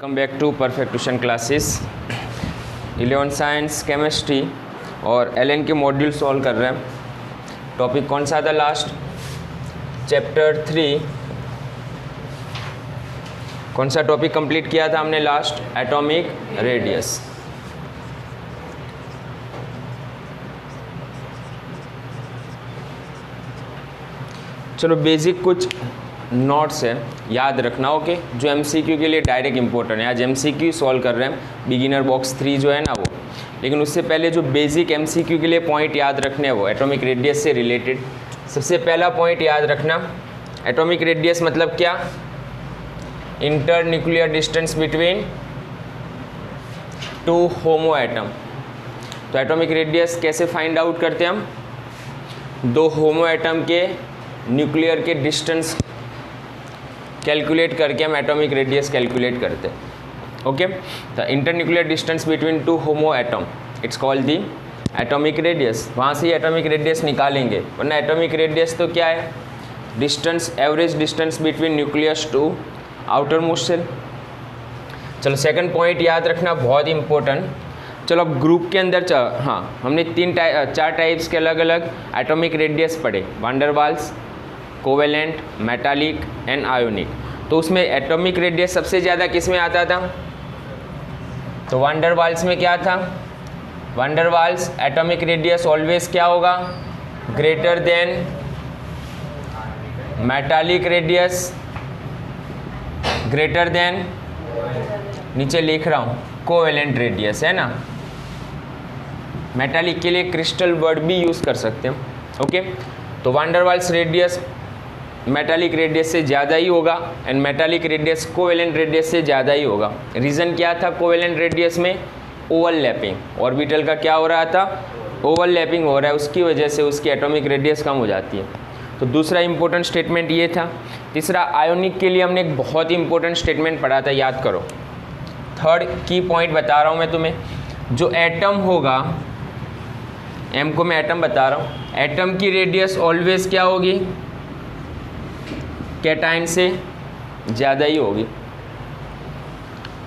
Welcome back to perfect tuition classes 11 science chemistry और LN के module solve कर रहे हैं। टॉपिक कौन सा था लास्ट? चैप्टर 3। कौन सा टॉपिक कंप्लीट किया था हमने लास्ट? Atomic radius. चलो बेसिक कुछ नोट्स है, याद रखना ओके, जो एमसीक्यू के लिए डायरेक्ट इंपॉर्टेंट है। आज एमसीक्यू सॉल्व कर रहे हैं, बिगिनर बॉक्स 3 जो है ना वो। लेकिन उससे पहले जो बेसिक एमसीक्यू के लिए पॉइंट याद रखने हैं वो एटॉमिक रेडियस से रिलेटेड। सबसे पहला पॉइंट याद रखना, एटॉमिक रेडियस मतलब क्या? Inter nuclear distance between two homo atom. तो एटॉमिक रेडियस कैसे फाइंड आउट करते हैं हम? दो होमो एटम के न्यूक्लियर के डिस्टेंस कैलकुलेट करके हम एटॉमिक रेडियस कैलकुलेट करते हैं। Okay, the inter nuclear distance between two homo atom it's called the atomic radius. वहाँ से ही एटॉमिक रेडियस निकालेंगे, वरना एटॉमिक रेडियस तो क्या है? Distance, average distance between nucleus to outermost shell. चलो सेकंड पॉइंट याद रखना, बहुत इंपॉर्टेंट। चलो अब ग्रुप के अंदर हाँ, हमने चार टाइप्स के अलग अलग एटॉमिक रेडियस पढ़े, van der Waals, covalent, metallic and ionic. तो उसमें एटॉमिक रेडियस सबसे ज़्यादा किस में आता था? तो वान डेर वाल्स में क्या था? Van der Waals atomic radius always क्या होगा? Greater than metallic radius, greater than, नीचे लिख रहा हूँ, कोवेलेंट रेडियस, है ना। मेटालिक के लिए क्रिस्टल वर्ड भी यूज़ कर सकते हैं। ओके, तो van der Waals radius metallic radius से ज़्यादा ही होगा and metallic radius covalent radius से ज़्यादा ही होगा। रीज़न क्या था? कोवेलेंट रेडियस में ओवरलैपिंग, ऑर्बिटल का क्या हो रहा था? ओवरलैपिंग हो रहा है, उसकी वजह से उसकी एटॉमिक रेडियस कम हो जाती है। तो दूसरा इंपॉर्टेंट स्टेटमेंट ये था। तीसरा, आयोनिक के लिए हमने एक बहुत ही इंपॉर्टेंट स्टेटमेंट पढ़ा था, याद करो। थर्ड की पॉइंट बता रहा हूँ मैं तुम्हें, जो एटम होगा, एम को मैं एटम बता रहा हूँ, एटम की रेडियस ऑलवेज क्या होगी? कैटायन से ज़्यादा ही होगी।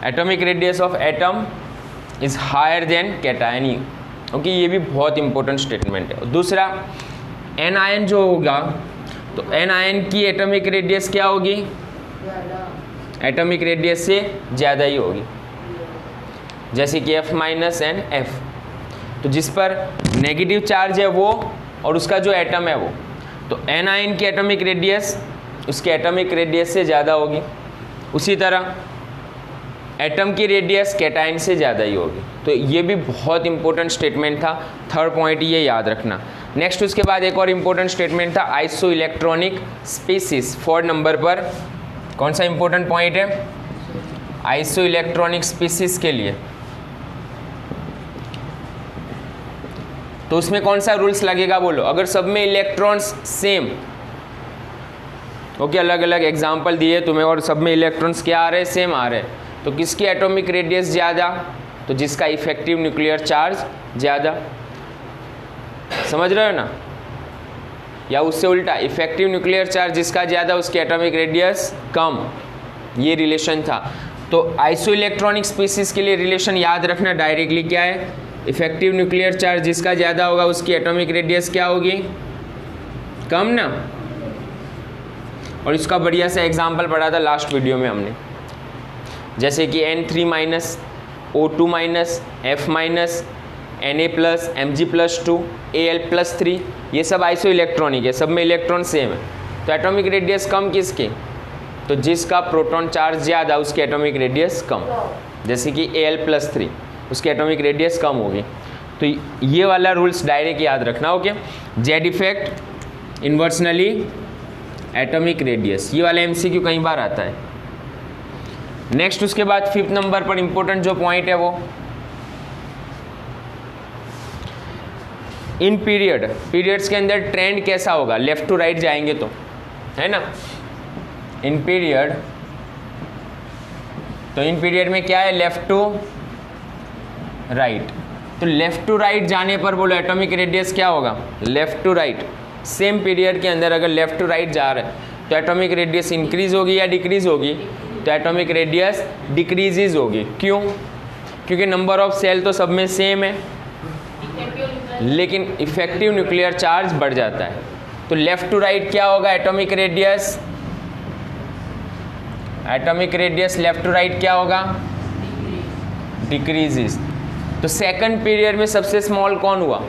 Atomic radius of atom is higher than cation. Okay, ये भी बहुत इंपॉर्टेंट स्टेटमेंट है। दूसरा, एन आयन जो होगा, तो एन आयन की एटॉमिक रेडियस क्या होगी? एटॉमिक रेडियस से ज़्यादा ही होगी, जैसे कि F माइनस एंड F। तो जिस पर नेगेटिव चार्ज है वो और उसका जो एटम है वो, तो एन आयन की एटॉमिक रेडियस उसके एटॉमिक रेडियस से ज़्यादा होगी। उसी तरह एटम की रेडियस कैटायन से ज़्यादा ही होगी। तो ये भी बहुत इंपॉर्टेंट स्टेटमेंट था। थर्ड पॉइंट ये याद रखना। नेक्स्ट उसके बाद एक और इंपॉर्टेंट स्टेटमेंट था, आइसो इलेक्ट्रॉनिक स्पीसीज। 4 नंबर पर कौन सा इंपॉर्टेंट पॉइंट है? आइसो इलेक्ट्रॉनिक स्पीसीज के लिए। तो उसमें कौन सा रूल्स लगेगा बोलो? अगर सब में इलेक्ट्रॉन्स सेम, ओके, अलग अलग एग्जाम्पल दिए तुम्हें और सब में इलेक्ट्रॉन्स क्या आ रहे हैं? सेम आ रहे हैं। तो किसकी एटॉमिक रेडियस ज़्यादा? तो जिसका इफेक्टिव न्यूक्लियर चार्ज ज़्यादा। समझ रहे हो ना? या उससे उल्टा, इफेक्टिव न्यूक्लियर चार्ज जिसका ज़्यादा उसकी एटॉमिक रेडियस कम। ये रिलेशन था। तो आइसो इलेक्ट्रॉनिक स्पीसीज के लिए रिलेशन याद रखना, डायरेक्टली क्या है? इफेक्टिव न्यूक्लियर चार्ज जिसका ज़्यादा होगा उसकी एटॉमिक रेडियस क्या होगी? कम ना। और इसका बढ़िया सा एग्जाम्पल पढ़ा था लास्ट वीडियो में हमने, जैसे कि N3 minus, O2 minus, F minus, Na plus, Mg+2, Al+3, ये सब आइसो इलेक्ट्रॉनिक है, सब में इलेक्ट्रॉन सेम है। तो एटॉमिक रेडियस कम किसकी? तो जिसका प्रोटॉन चार्ज ज़्यादा उसकी एटॉमिक रेडियस कम, जैसे कि Al+3, उसकी एटॉमिक रेडियस कम होगी। तो ये वाला रूल्स डायरेक्ट याद रखना। Okay, Z effect, inversely atomic radius, ये वाला एमसीक्यू कई बार आता है। नेक्स्ट उसके बाद 5th नंबर पर इंपॉर्टेंट जो पॉइंट है वो इन पीरियड्स के अंदर ट्रेंड कैसा होगा? लेफ्ट टू राइट जाएंगे तो, है ना। इन पीरियड, तो इन पीरियड में क्या है? Left to right. तो लेफ्ट टू राइट जाने पर बोलो एटॉमिक रेडियस क्या होगा? Left to right. Same period के अंदर अगर लेफ्ट टू राइट जा रहा है तो एटॉमिक रेडियस इंक्रीज होगी या डिक्रीज होगी? तो एटॉमिक रेडियस डिक्रीजेज होगी। क्यों? क्योंकि नंबर ऑफ सेल तो सब में सेम है, लेकिन इफेक्टिव न्यूक्लियर चार्ज बढ़ जाता है। तो लेफ्ट टू राइट क्या होगा atomic radius? Atomic radius left to right क्या होगा? डिक्रीजेस। तो सेकंड पीरियड में सबसे स्मॉल कौन हुआ?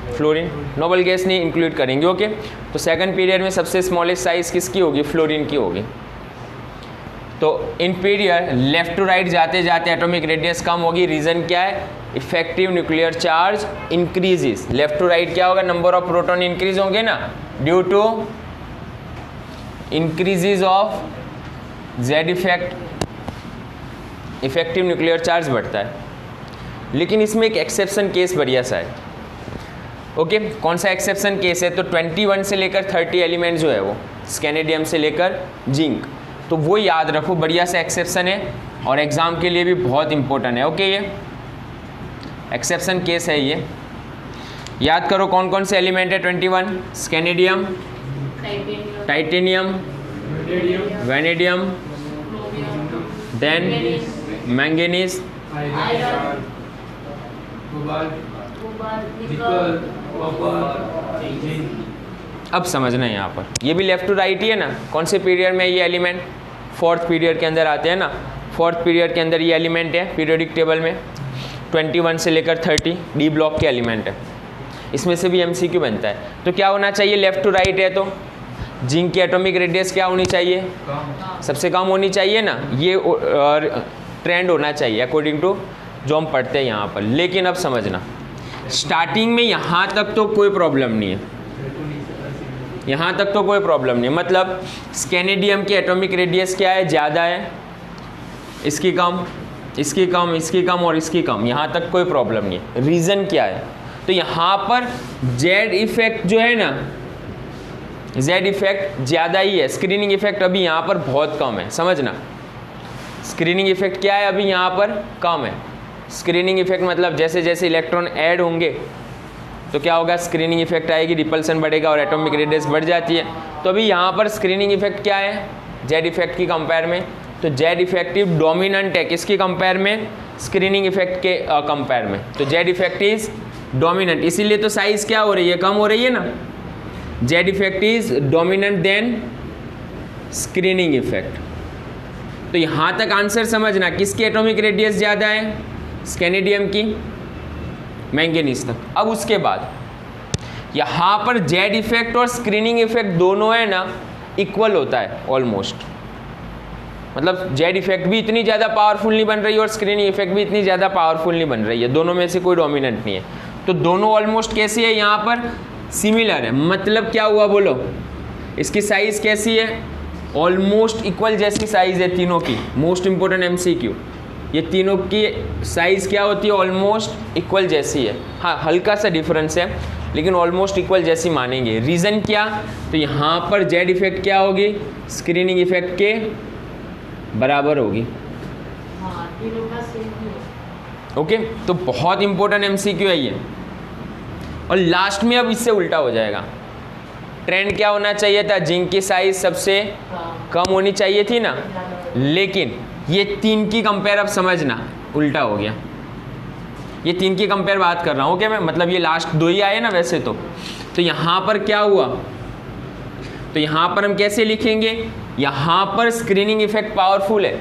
फ्लोरीन। नोबल गैस नहीं इंक्लूड करेंगे, ओके। तो सेकंड पीरियड में सबसे स्मॉलेस्ट साइज किसकी होगी? फ्लोरीन की होगी। तो इन पीरियड लेफ्ट टू राइट जाते जाते एटॉमिक रेडियस कम होगी। रीजन क्या है? Effective nuclear charge increases. Left to right क्या होगा? नंबर ऑफ प्रोटॉन इंक्रीज होंगे ना, due to increases of Z effect, effective nuclear charge बढ़ता है। लेकिन इसमें एक एक्सेप्शन केस बढ़िया सा है, ओके। कौन सा एक्सेप्शन केस है? तो 21 से लेकर 30 एलिमेंट जो है वो स्कैनेडियम से लेकर जिंक, तो वो याद रखो, बढ़िया सा एक्सेप्शन है और एग्जाम के लिए भी बहुत इंपॉर्टेंट है, ओके। ये एक्सेप्शन केस है, ये याद करो कौन कौन से एलिमेंट है 21? स्कैनेडियम, टाइटेनियम, वैनेडियम, देन मैंगनीज, अब समझना है यहाँ पर, ये भी लेफ्ट टू राइट ही है ना। कौन से पीरियड में ये एलिमेंट? फोर्थ पीरियड के अंदर आते हैं ना। फोर्थ पीरियड के अंदर ये एलिमेंट है पीरियोडिक टेबल में, 21 से लेकर 30 डी ब्लॉक के एलिमेंट है। इसमें से भी एमसीक्यू बनता है। तो क्या होना चाहिए? लेफ्ट टू राइट है तो जिंक की एटॉमिक रेडियस क्या होनी चाहिए? सबसे कम होनी चाहिए ना, ये ट्रेंड होना चाहिए अकॉर्डिंग टू जो हम पढ़ते हैं यहाँ पर। लेकिन अब समझना, स्टार्टिंग में यहाँ तक तो कोई प्रॉब्लम नहीं है, यहाँ तक तो कोई प्रॉब्लम नहीं है। मतलब स्कैनेडियम की एटॉमिक रेडियस क्या है? ज़्यादा है, इसकी कम, इसकी कम, इसकी कम और इसकी कम, यहाँ तक कोई प्रॉब्लम नहीं है। रीज़न क्या है? तो यहाँ पर जेड इफेक्ट जो है ना, जेड इफेक्ट ज़्यादा ही है, स्क्रीनिंग इफेक्ट अभी यहाँ पर बहुत कम है, समझना। स्क्रीनिंग इफेक्ट क्या है? अभी यहाँ पर कम है। स्क्रीनिंग इफेक्ट मतलब जैसे जैसे इलेक्ट्रॉन ऐड होंगे तो क्या होगा? स्क्रीनिंग इफेक्ट आएगी, रिपल्सन बढ़ेगा और एटॉमिक रेडियस बढ़ जाती है। तो अभी यहाँ पर स्क्रीनिंग इफेक्ट क्या है जेड इफेक्ट की कंपेयर में? तो जेड इफेक्टिव डोमिनेंट है किसकी कंपेयर में? स्क्रीनिंग इफेक्ट के कंपेयर में। तो जेड इफेक्ट इज डोमिनेंट, इसीलिए तो साइज क्या हो रही है? कम हो रही है ना। Z effect is dominant than screening effect. तो यहाँ तक आंसर समझना, किसकी एटॉमिक रेडियस ज़्यादा है? स्कैनेडियम की, मैंगनीज तक। अब उसके बाद यहाँ पर जेड इफेक्ट और स्क्रीनिंग इफेक्ट दोनों है ना इक्वल होता है ऑलमोस्ट। मतलब जेड इफेक्ट भी इतनी ज़्यादा पावरफुल नहीं बन रही है और स्क्रीनिंग इफेक्ट भी इतनी ज़्यादा पावरफुल नहीं बन रही है, दोनों में से कोई डोमिनेंट नहीं है। तो दोनों ऑलमोस्ट कैसी है? यहाँ पर सिमिलर है। मतलब क्या हुआ बोलो? इसकी साइज कैसी है? ऑलमोस्ट इक्वल जैसी साइज है तीनों की। मोस्ट इंपॉर्टेंट एमसीक्यू, ये तीनों की साइज क्या होती है? ऑलमोस्ट इक्वल जैसी है। हाँ, हल्का सा डिफरेंस है लेकिन ऑलमोस्ट इक्वल जैसी मानेंगे। रीज़न क्या? तो यहाँ पर जेड इफेक्ट क्या होगी? स्क्रीनिंग इफेक्ट के बराबर होगी। ओके, तो बहुत इंपॉर्टेंट एमसीक्यू है ये। और लास्ट में अब इससे उल्टा हो जाएगा। ट्रेंड क्या होना चाहिए था? जिंक की साइज सबसे कम होनी चाहिए थी ना, लेकिन ये तीन की कंपेयर अब समझना उल्टा हो गया। ये तीन की कंपेयर बात कर रहा हूँ, ओके मैं, मतलब ये लास्ट दो ही आए ना वैसे तो यहाँ पर क्या हुआ? तो यहाँ पर हम कैसे लिखेंगे? यहाँ पर स्क्रीनिंग इफेक्ट पावरफुल है,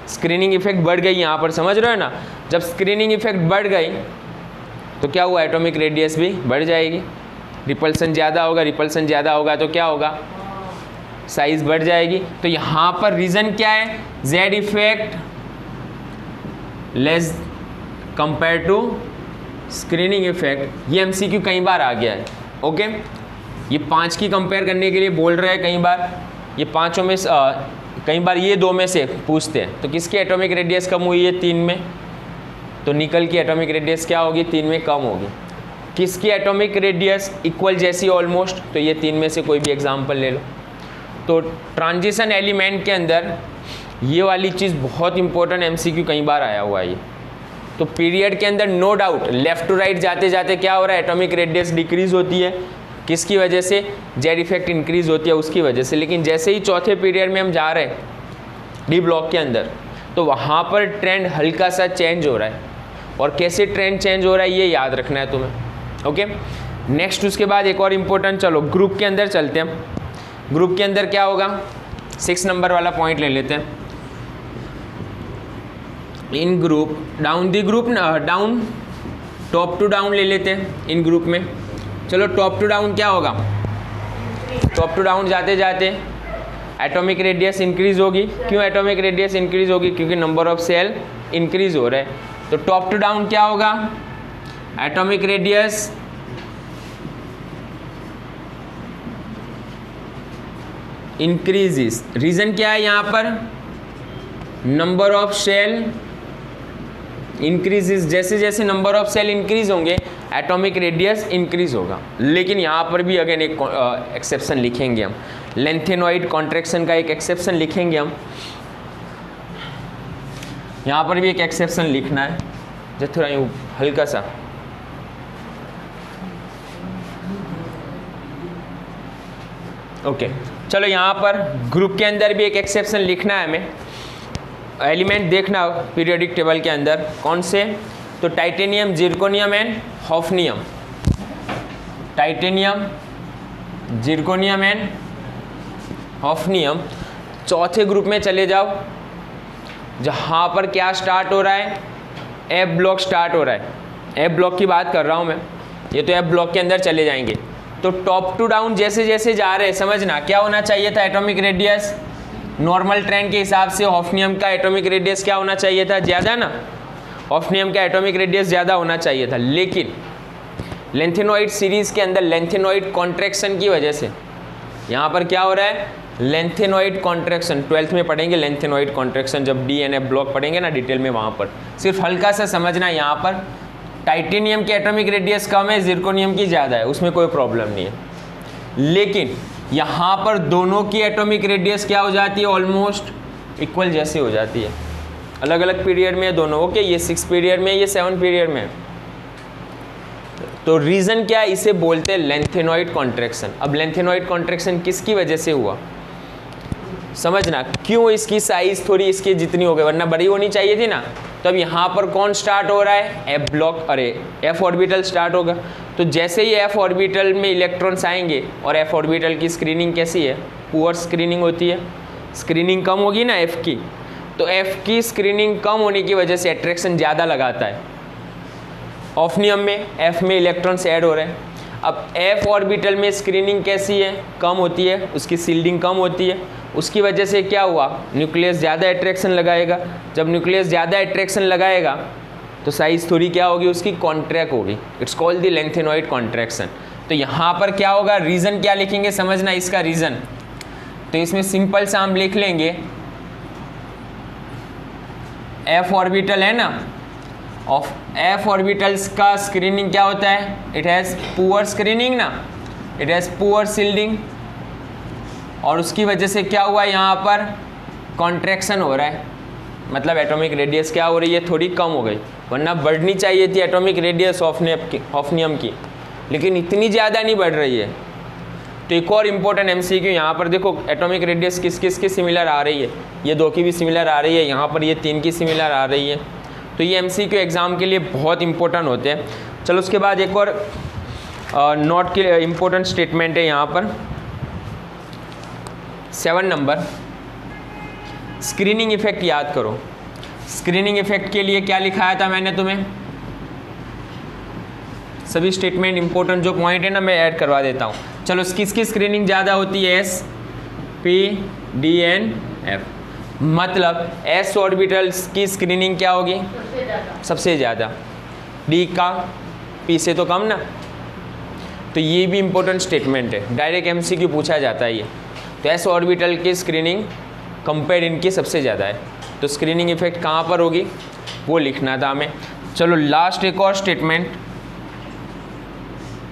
स्क्रीनिंग इफेक्ट बढ़ गई यहाँ पर, समझ रहे हो ना। जब स्क्रीनिंग इफेक्ट बढ़ गई तो क्या हुआ? एटॉमिक रेडियस भी बढ़ जाएगी। रिपल्सन ज़्यादा होगा, रिपल्सन ज़्यादा होगा तो क्या होगा? साइज बढ़ जाएगी। तो यहाँ पर रीज़न क्या है? Z effect less compare to screening effect. ये एमसीक्यू कई बार आ गया है, ओके। ये 5 की कंपेयर करने के लिए बोल रहे हैं कई बार, ये पाँचों में कई बार ये दो में से पूछते हैं। तो किसकी एटॉमिक रेडियस कम हुई है? 3 में। तो निकल की एटॉमिक रेडियस क्या होगी? 3 में कम होगी। किसकी एटॉमिक रेडियस इक्वल जैसी ऑलमोस्ट? तो ये 3 में से कोई भी एग्जांपल ले लो। तो ट्रांजिशन एलिमेंट के अंदर ये वाली चीज़ बहुत इंपॉर्टेंट एमसीक्यू कई बार आया हुआ है ये। तो पीरियड के अंदर no doubt left to right जाते जाते क्या हो रहा है? एटॉमिक रेडियस डिक्रीज होती है। किसकी वजह से? जेड इफेक्ट इंक्रीज होती है उसकी वजह से। लेकिन जैसे ही चौथे पीरियड में हम जा रहे हैं डी ब्लॉक के अंदर, तो वहाँ पर ट्रेंड हल्का सा चेंज हो रहा है, और कैसे ट्रेंड चेंज हो रहा है ये याद रखना है तुम्हें। ओके, नेक्स्ट उसके बाद एक और इम्पोर्टेंट, चलो ग्रुप के अंदर चलते हैं। ग्रुप के अंदर क्या होगा, 6 नंबर वाला पॉइंट ले लेते हैं। In group down the group, down top to down ले लेते हैं इन ग्रुप में। चलो टॉप टू डाउन क्या होगा, टॉप टू डाउन जाते जाते एटॉमिक रेडियस इंक्रीज होगी। क्यों एटॉमिक रेडियस इंक्रीज होगी, क्योंकि नंबर ऑफ सेल इंक्रीज हो रहे हैं। तो टॉप टू डाउन क्या होगा, एटॉमिक रेडियस इंक्रीजेस। रीजन क्या है यहाँ पर, नंबर ऑफ सेल इंक्रीजेस, जैसे जैसे नंबर ऑफ सेल इंक्रीज होंगे एटॉमिक रेडियस इंक्रीज होगा। लेकिन यहाँ पर भी अगेन एक एक्सेप्शन लिखेंगे हम, लेंथेनॉइड कॉन्ट्रैक्शन का एक एक्सेप्शन लिखेंगे हम। यहाँ पर भी एक एक्सेप्शन लिखना है, जो थोड़ा यूँ हल्का सा, ओके। चलो यहाँ पर ग्रुप के अंदर भी एक एक्सेप्शन लिखना है हमें। एलिमेंट देखना पीरियोडिक टेबल के अंदर कौन से, तो titanium, zirconium and hafnium. Titanium, zirconium and hafnium. चौथे ग्रुप में चले जाओ, जहाँ पर क्या स्टार्ट हो रहा है, एफ ब्लॉक स्टार्ट हो रहा है। एफ ब्लॉक की बात कर रहा हूँ मैं, ये तो एफ ब्लॉक के अंदर चले जाएंगे। तो टॉप टू डाउन जैसे जैसे जा रहे हैं, समझना क्या होना चाहिए था, एटॉमिक रेडियस नॉर्मल ट्रेंड के हिसाब से हॉफनियम का एटॉमिक रेडियस क्या होना चाहिए था, ज़्यादा ना, हॉफनियम का एटॉमिक रेडियस ज़्यादा होना चाहिए था। लेकिन लेंथेनॉइड सीरीज़ के अंदर लेंथेनॉइड कॉन्ट्रैक्शन की वजह से यहाँ पर क्या हो रहा है, लेंथेनॉइड कॉन्ट्रैक्शन। 12th में पढ़ेंगे लेंथेनॉइड कॉन्ट्रैक्शन, जब डी एन एफ ब्लॉक पढ़ेंगे ना डिटेल में, वहाँ पर सिर्फ हल्का सा समझना। यहाँ पर टाइटेनियम की एटॉमिक रेडियस कम है, जिरकोनियम की ज़्यादा है, उसमें कोई प्रॉब्लम नहीं है। लेकिन यहाँ पर दोनों की एटॉमिक रेडियस क्या हो जाती है, ऑलमोस्ट इक्वल जैसे हो जाती है। अलग अलग पीरियड में दोनों, ओके, ये 6 पीरियड में, ये 7 पीरियड में। तो रीज़न क्या है, इसे बोलते हैं लेंथेनॉइड कॉन्ट्रैक्शन। अब लेंथेनॉइड कॉन्ट्रैक्शन किसकी वजह से हुआ, समझना, क्यों इसकी साइज थोड़ी इसके जितनी हो गई, वरना बड़ी होनी चाहिए थी ना। तो अब यहाँ पर कौन स्टार्ट हो रहा है, एफ ब्लॉक, अरे एफ ऑर्बिटल स्टार्ट होगा। तो जैसे ही एफ ऑर्बिटल में इलेक्ट्रॉन्स आएंगे, और एफ ऑर्बिटल की स्क्रीनिंग कैसी है, पुअर स्क्रीनिंग होती है, स्क्रीनिंग कम होगी ना एफ की, तो एफ की स्क्रीनिंग कम होने की वजह से अट्रैक्शन ज़्यादा लगाता है। ऑफनियम में एफ में इलेक्ट्रॉन्स ऐड हो रहे हैं। अब एफ ऑर्बिटल में स्क्रीनिंग कैसी है, कम होती है, उसकी सील्डिंग कम होती है। उसकी वजह से क्या हुआ, न्यूक्लियस ज़्यादा अट्रैक्शन लगाएगा। जब न्यूक्लियस ज़्यादा अट्रैक्शन लगाएगा तो साइज थोड़ी क्या होगी, उसकी कॉन्ट्रैक्ट होगी। It's called the lanthanoid contraction. तो यहाँ पर क्या होगा, रीज़न क्या लिखेंगे, समझना इसका रीज़न। तो इसमें सिंपल सा हम लिख लेंगे, एफ ऑर्बिटल है ना, ऑफ एफ ऑर्बिटल्स का स्क्रीनिंग क्या होता है, इट हैज़ पुअर स्क्रीनिंग ना, इट हैज़ पुअर सील्डिंग। और उसकी वजह से क्या हुआ, यहाँ पर कॉन्ट्रैक्शन हो रहा है, मतलब एटॉमिक रेडियस क्या हो रही है, थोड़ी कम हो गई। वरना बढ़नी चाहिए थी एटॉमिक रेडियस हॉफनियम की, लेकिन इतनी ज़्यादा नहीं बढ़ रही है। तो एक और इम्पोर्टेंट एमसीक्यू यहाँ पर देखो, एटॉमिक रेडियस किस किस की सिमिलर आ रही है, ये 2 की भी सिमिलर आ रही है, यहाँ पर ये 3 की सिमिलर आ रही है। तो ये एमसीक्यू एग्ज़ाम के लिए बहुत इंपॉर्टेंट होते हैं। चलो उसके बाद एक और नोट के इम्पोर्टेंट स्टेटमेंट है यहाँ पर, 7 नंबर, स्क्रीनिंग इफेक्ट याद करो। स्क्रीनिंग इफेक्ट के लिए क्या लिखाया था मैंने तुम्हें, सभी स्टेटमेंट इंपॉर्टेंट जो पॉइंट है ना मैं ऐड करवा देता हूँ। चलो किसकी स्क्रीनिंग ज़्यादा होती है, s, p, d and f. मतलब एस ऑर्बिटल्स की स्क्रीनिंग क्या होगी, सबसे ज़्यादा, डी का पी से तो कम ना। तो ये भी इंपॉर्टेंट स्टेटमेंट है, डायरेक्ट एमसीक्यू पूछा जाता है ये। तो एस ऑर्बिटल की स्क्रीनिंग कंपेयर इनकी सबसे ज़्यादा है। तो स्क्रीनिंग इफेक्ट कहाँ पर होगी वो लिखना था हमें। चलो लास्ट एक और स्टेटमेंट,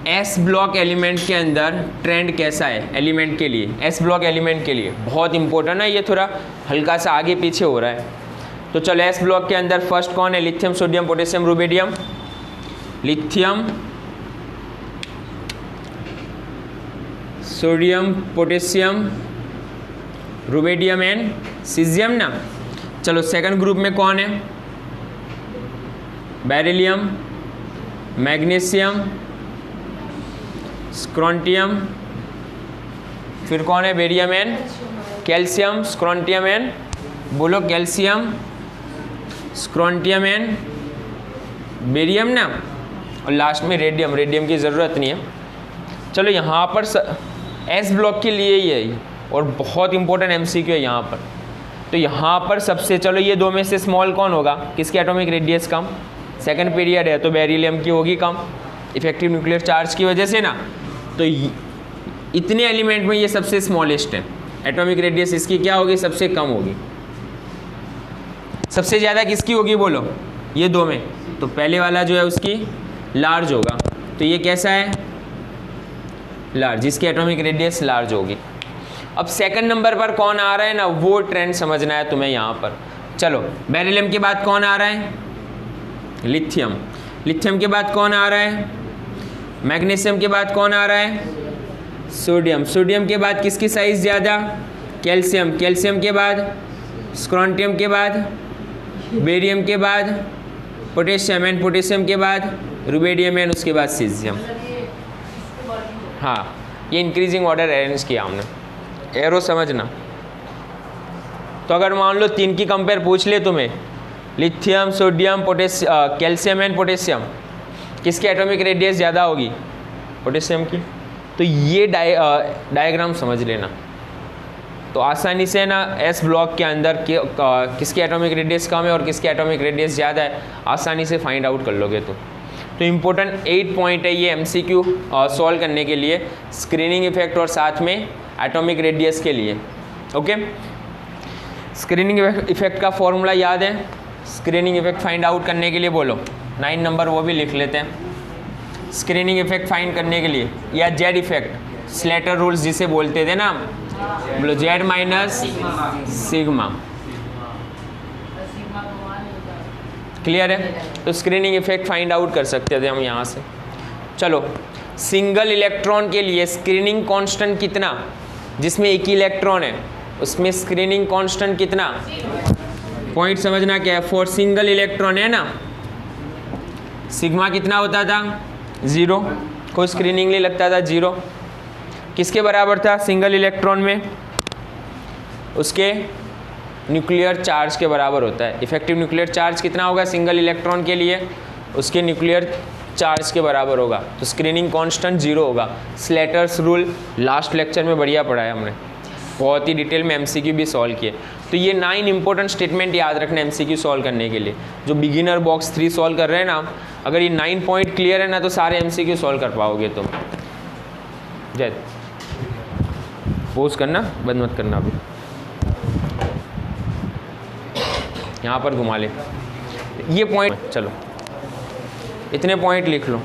एस ब्लॉक एलिमेंट के अंदर ट्रेंड कैसा है एलिमेंट के लिए, एस ब्लॉक एलिमेंट के लिए बहुत इंपॉर्टेंट है, ये थोड़ा हल्का सा आगे पीछे हो रहा है। तो चलो एस ब्लॉक के अंदर फर्स्ट कौन है, lithium, sodium, potassium, rubidium. Lithium, sodium, potassium, rubidium and caesium ना। चलो सेकंड ग्रुप में कौन है? बेरिलियम, मैग्नीशियम, स्क्रॉन्टियम, फिर कौन है? Barium and calcium, strontium and, बोलो कैल्शियम, स्क्रॉन्टियम एंड बेरियम ना, और लास्ट में रेडियम। रेडियम की ज़रूरत नहीं है। चलो यहाँ पर एस ब्लॉक के लिए ही है और बहुत इंपॉर्टेंट एमसीक्यू है यहाँ पर। तो यहाँ पर सबसे, चलो ये दो में से स्मॉल कौन होगा? किसकी एटॉमिक रेडियस कम? सेकंड पीरियड है तो बेरिलियम की होगी कम, इफेक्टिव न्यूक्लियर चार्ज की वजह से ना। तो इतने एलिमेंट में ये सबसे स्मॉलेस्ट है, एटॉमिक रेडियस इसकी क्या होगी? सबसे कम होगी। सबसे ज़्यादा किसकी होगी बोलो? ये दो में। तो पहले वाला जो है उसकी लार्ज होगा, तो ये कैसा है? लार्ज, जिसकी एटॉमिक रेडियस लार्ज होगी। अब सेकंड नंबर पर कौन आ रहा है ना, वो ट्रेंड समझना है तुम्हें यहाँ पर। चलो बेरिलियम के बाद कौन आ रहा है? लिथियम। लिथियम के बाद कौन आ रहा है? मैग्नीशियम के बाद कौन आ रहा है? सोडियम। सोडियम के बाद किसकी साइज ज़्यादा? कैल्शियम। कैल्शियम के बाद स्क्रॉन्टियम के बाद बेरियम के बाद पोटेशियम एंड पोटेशियम के बाद रुबिडियम एंड उसके बाद सीजियम। हाँ, ये इंक्रीजिंग ऑर्डर अरेंज किया हमने। एरो समझना। तो अगर मान लो तीन की कंपेयर पूछ ले तुम्हें, lithium, sodium, calcium and potassium, किसकी एटॉमिक रेडियस ज़्यादा होगी? पोटेशियम की। तो ये डायग्राम समझ लेना, तो आसानी से ना एस ब्लॉक के अंदर किसकी एटॉमिक रेडियस कम है और किसकी एटॉमिक रेडियस ज़्यादा है, आसानी से फाइंड आउट कर लोगे। तो इम्पोर्टेंट 8 पॉइंट है ये एमसीक्यू सॉल्व करने के लिए, स्क्रीनिंग इफेक्ट और साथ में एटॉमिक रेडियस के लिए। ओके, स्क्रीनिंग इफेक्ट का फॉर्मूला याद है? स्क्रीनिंग इफेक्ट फाइंड आउट करने के लिए बोलो 9 नंबर, वो भी लिख लेते हैं। स्क्रीनिंग इफेक्ट फाइंड करने के लिए, या जेड इफेक्ट, स्लेटर रूल्स जिसे बोलते थे ना, बोलो जेड माइनस सिग्मा। क्लियर है? तो स्क्रीनिंग इफेक्ट फाइंड आउट कर सकते थे हम यहाँ से। चलो सिंगल इलेक्ट्रॉन के लिए स्क्रीनिंग कांस्टेंट कितना? जिसमें एक ही इलेक्ट्रॉन है उसमें स्क्रीनिंग कांस्टेंट कितना? पॉइंट समझना क्या है, फॉर सिंगल इलेक्ट्रॉन है ना, सिग्मा कितना होता था? 0। कोई स्क्रीनिंग नहीं लगता था, 0। किसके बराबर था सिंगल इलेक्ट्रॉन में? उसके न्यूक्लियर चार्ज के बराबर होता है। इफेक्टिव न्यूक्लियर चार्ज कितना होगा सिंगल इलेक्ट्रॉन के लिए? उसके न्यूक्लियर चार्ज के बराबर होगा। तो स्क्रीनिंग कांस्टेंट 0 होगा। स्लेटर्स रूल लास्ट लेक्चर में बढ़िया पढ़ाया हमने, बहुत ही डिटेल में एमसीक्यू भी सॉल्व किए। तो ये 9 इंपॉर्टेंट स्टेटमेंट याद रखना एमसीक्यू सॉल्व करने के लिए। जो बिगिनर बॉक्स 3 सॉल्व कर रहे हैं ना, अगर ये 9 पॉइंट क्लियर है ना तो सारे एमसीक्यू सॉल्व कर पाओगे तुम। जय, पोज करना, बंद मत करना अभी, यहाँ पर घुमा ले ये पॉइंट। चलो इतने पॉइंट लिख लो।